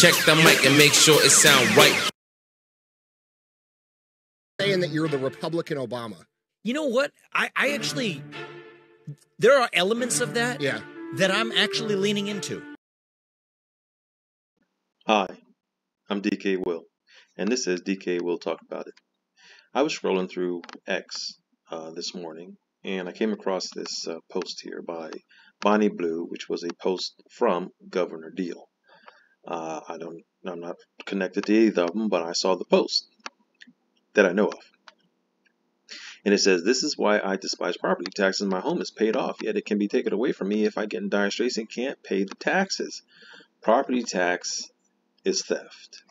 Check the mic and make sure it sound right. Saying that you're the Republican Obama. You know what? I actually, there are elements of that that I'm actually leaning into. Hi, I'm DK Will, and this is DK Will Talk About It. I was scrolling through X this morning, and I came across this post here by Bonnie Blue, which was a post from Governor Deal. I'm not connected to either of them, but I saw the post that I know of. And it says, "This is why I despise property taxes. My home is paid off, yet it can be taken away from me if I get in dire straits and can't pay the taxes. Property tax is theft."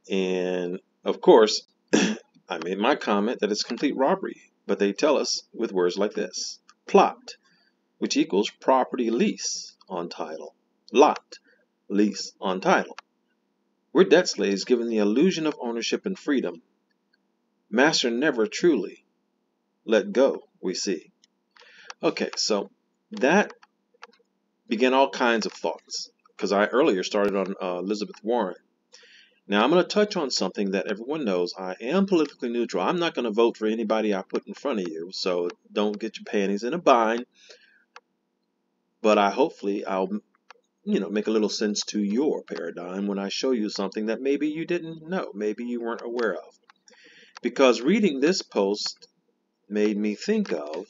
And of course, I made my comment that it's complete robbery, but they tell us with words like this: plot, which equals property lease on title. Lot, lease on title. We're debt slaves given the illusion of ownership and freedom. Master never truly let go, we see. Okay, so that began all kinds of thoughts, because I earlier started on Elizabeth Warren. Now I'm going to touch on something that everyone knows. I am politically neutral. I'm not going to vote for anybody I put in front of you, so don't get your panties in a bind. But hopefully I'll make a little sense to your paradigm when I show you something that maybe you didn't know, maybe you weren't aware of. Because reading this post made me think of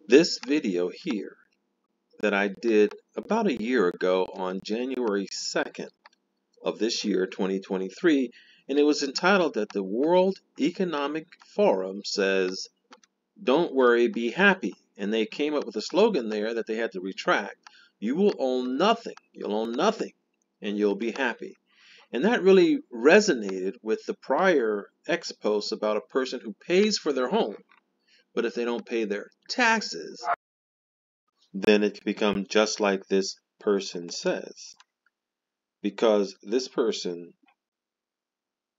this video here that I did about a year ago on January 2nd of this year, 2023, and it was entitled that the World Economic Forum says, "Don't worry, be happy." And they came up with a slogan there that they had to retract. You will own nothing. You'll own nothing, and you'll be happy. And that really resonated with the prior X posts about a person who pays for their home, but if they don't pay their taxes, then it can become just like this person says. Because this person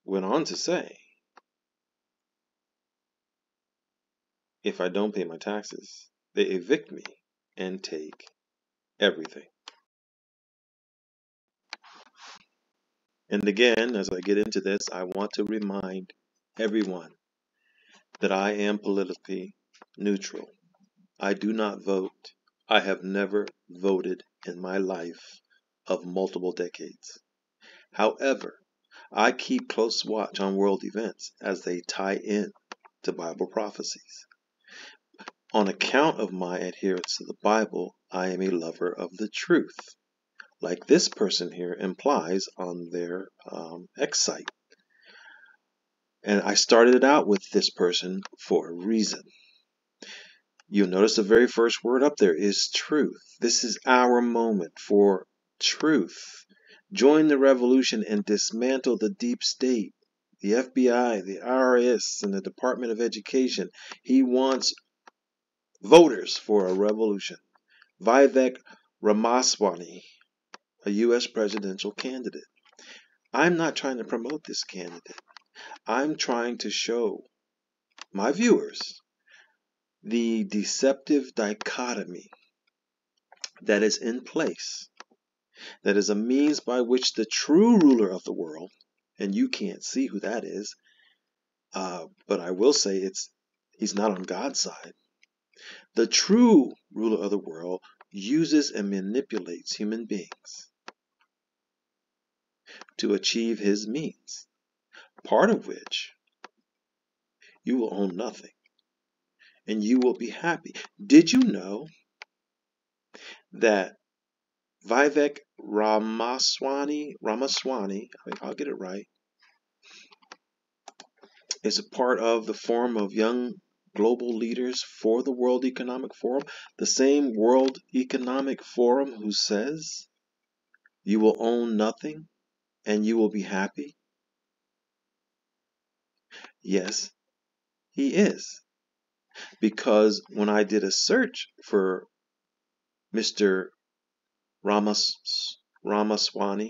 went on to say, if I don't pay my taxes, they evict me and take everything. And again, as I get into this, I want to remind everyone that I am politically neutral. I do not vote. I have never voted in my life of multiple decades. However, I keep close watch on world events as they tie in to Bible prophecies. On account of my adherence to the Bible, I am a lover of the truth, like this person here implies on their X site. And I started out with this person for a reason. You'll notice the very first word up there is truth. This is our moment for truth. Join the revolution and dismantle the deep state, the FBI, the IRS, and the Department of Education. He wants voters for a revolution. Vivek Ramaswamy, a U.S. presidential candidate. I'm not trying to promote this candidate. I'm trying to show my viewers the deceptive dichotomy that is in place, that is a means by which the true ruler of the world, and you can't see who that is, but I will say he's not on God's side. The true ruler of the world uses and manipulates human beings to achieve his means, part of which you will own nothing and you will be happy. Did you know that Vivek Ramaswamy, I'll get it right, is a part of the Forum of Young Global Leaders for the World Economic Forum, the same World Economic Forum who says you will own nothing and you will be happy? Yes, he is. Because when I did a search for Mr. Ramaswamy,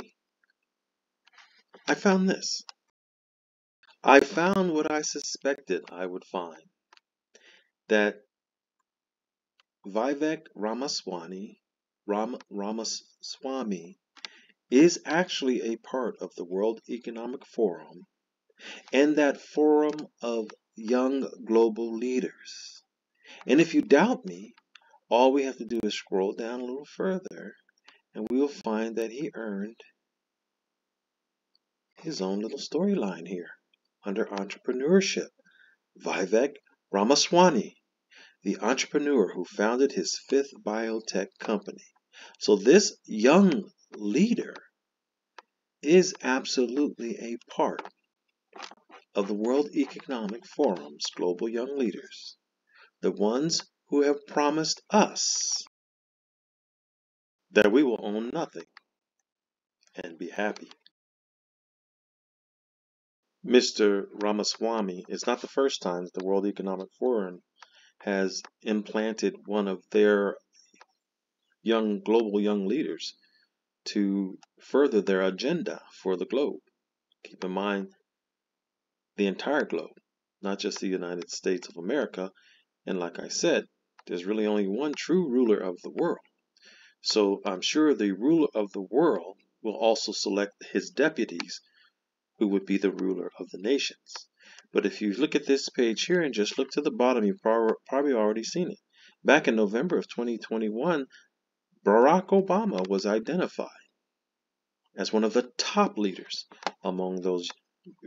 I found this. I found what I suspected I would find, that Vivek Ramaswamy Ramaswamy is actually a part of the World Economic Forum and that forum of young global leaders. And if you doubt me, all we have to do is scroll down a little further and we will find that he earned his own little storyline here under entrepreneurship. Vivek Ramaswamy, the entrepreneur who founded his fifth biotech company. So this young leader is absolutely a part of the World Economic Forum's global young leaders, the ones who have promised us that we will own nothing and be happy. Mr. Ramaswamy is not the first time that the World Economic Forum has implanted one of their global young leaders to further their agenda for the globe. Keep in mind the entire globe, not just the United States of America. And like I said, there's really only one true ruler of the world. So I'm sure the ruler of the world will also select his deputies, who would be the ruler of the nations. But if you look at this page here and just look to the bottom, you've probably already seen it. Back in November of 2021, Barack Obama was identified as one of the top leaders among those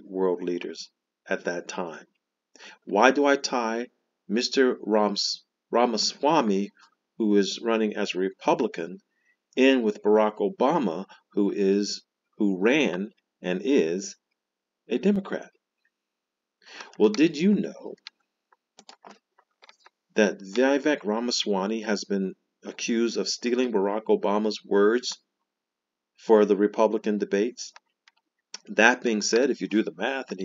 world leaders at that time. Why do I tie Mr. Ramaswamy, who is running as a Republican, in with Barack Obama, who ran and is a Democrat? Well, did you know that Vivek Ramaswamy has been accused of stealing Barack Obama's words for the Republican debates? That being said, if you do the math, and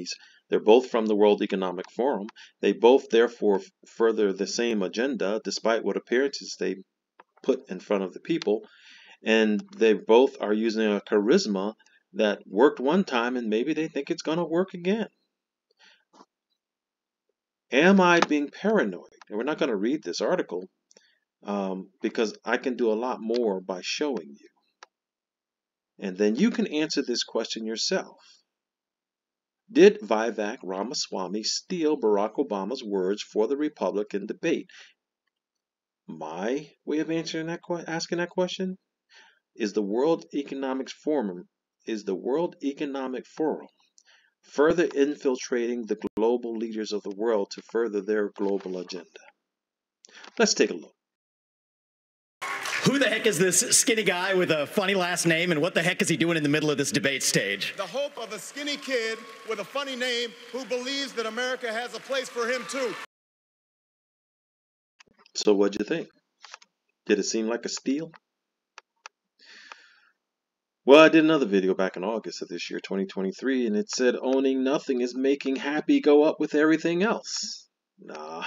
they're both from the World Economic Forum, they both therefore further the same agenda, despite what appearances they put in front of the people, and they both are using a charisma that worked one time, and maybe they think it's going to work again. Am I being paranoid? And we're not going to read this article because I can do a lot more by showing you. And then you can answer this question yourself. Did Vivek Ramaswamy steal Barack Obama's words for the Republican debate? My way of asking that question is the World Economic Forum further infiltrating the global leaders of the world to further their global agenda. Let's take a look. Who the heck is this skinny guy with a funny last name, and what the heck is he doing in the middle of this debate stage? The hope of a skinny kid with a funny name who believes that America has a place for him too. So what'd you think? Did it seem like a steal? Well, I did another video back in August of this year, 2023, and it said owning nothing is making happy go up with everything else. Nah.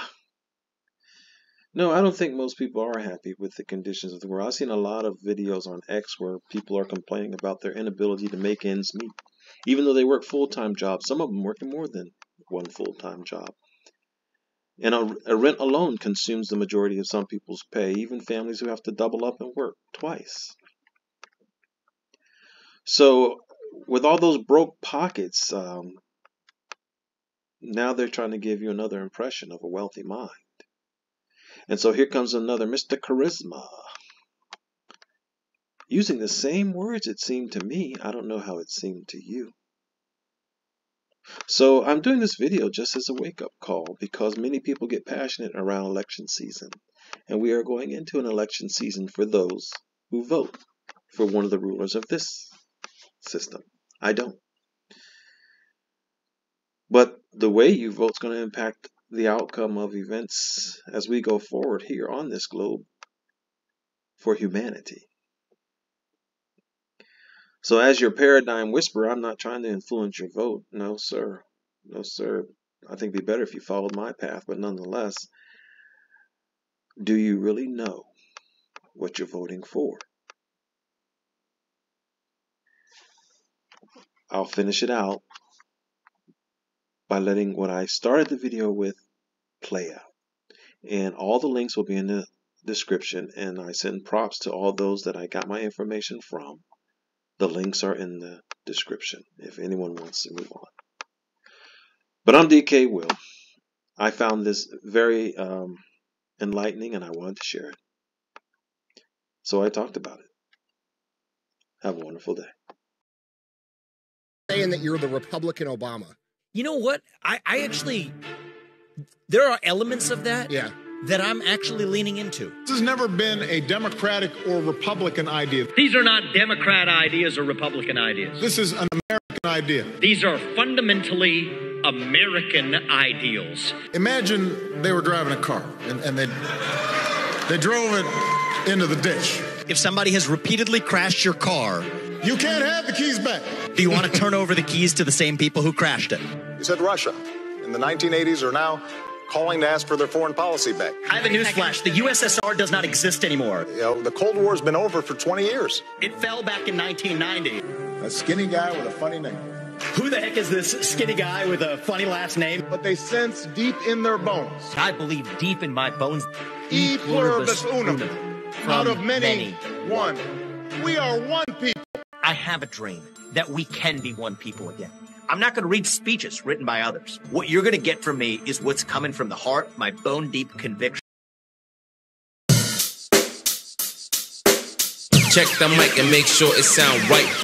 No, I don't think most people are happy with the conditions of the world. I've seen a lot of videos on X where people are complaining about their inability to make ends meet. Even though they work full-time jobs, some of them working more than one full-time job. And a rent alone consumes the majority of some people's pay, even families who have to double up and work twice. So with all those broke pockets, now they're trying to give you another impression of a wealthy mind. And so here comes another Mr. Charisma. Using the same words, it seemed to me. I don't know how it seemed to you. So I'm doing this video just as a wake-up call because many people get passionate around election season. And we are going into an election season for those who vote for one of the rulers of this system. I don't. But the way you vote is going to impact the outcome of events as we go forward here on this globe for humanity. So as your paradigm whisperer, I'm not trying to influence your vote. No, sir. No, sir. I think it'd be better if you followed my path, but nonetheless, do you really know what you're voting for? I'll finish it out by letting what I started the video with play out. And all the links will be in the description, and I send props to all those that I got my information from. The links are in the description if anyone wants to move on. But I'm DK Will. I found this very enlightening, and I wanted to share it. So I talked about it. Have a wonderful day. Saying that you're the Republican Obama. You know what? I actually, there are elements of that that I'm actually leaning into. This has never been a Democratic or Republican idea. These are not Democrat ideas or Republican ideas. This is an American idea. These are fundamentally American ideals. Imagine they were driving a car and they drove it into the ditch. If somebody has repeatedly crashed your car, you can't have the keys back. Do you want to turn over the keys to the same people who crashed it? You said Russia in the 1980s are now calling to ask for their foreign policy back. I have a newsflash. The USSR does not exist anymore. You know, the Cold War's been over for 20 years. It fell back in 1990. A skinny guy with a funny name. Who the heck is this skinny guy with a funny last name? But they sense deep in their bones. I believe deep in my bones. E pluribus unum. Out of many, one. We are one people. I have a dream that we can be one people again. I'm not going to read speeches written by others. What you're going to get from me is what's coming from the heart, my bone-deep conviction. Check the mic and make sure it sound right.